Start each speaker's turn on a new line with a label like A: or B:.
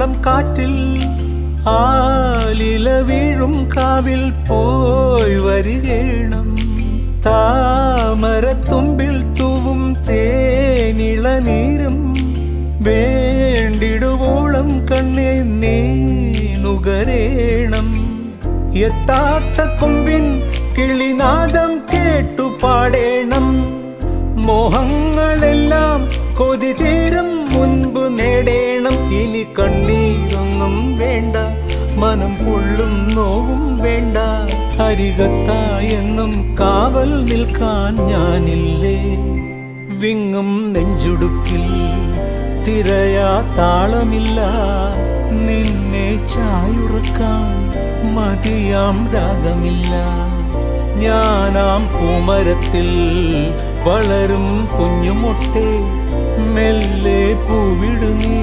A: താളം കാറ്റിൽ ആലില വീഴും കാവിൽ പോയി വരികേണം താമരത്തുമ്പിൽ തൂവും തേനിളനീരും വേണ്ടിടുവോളം കണ്ണേ നീ നുകരേണം എത്താത്ത കൊമ്പിൻ കിളിനാദം കേട്ടു പാടേണം മോഹങ്ങളെല്ലാം കൊതി തീരും മുൻപ് നേടേണം ഇനി കണ്ണീരൊന്നും വേണ്ട മനം പൊള്ളും നോവും വേണ്ട അരികത്തായെന്നും കാവൽ നിൽക്കാൻ ഞാനില്ലേ വിങ്ങും നെഞ്ചുടുക്കിൽ തിരയാ താളമില്ല നിന്നെ ചായുറക്കാൻ മതിയാം രാഗമില്ല ഞാനാം പൂമരത്തിൽ വളരും കുഞ്ഞുമൊട്ടെ മെല്ലെ പൂവിടുന്നീ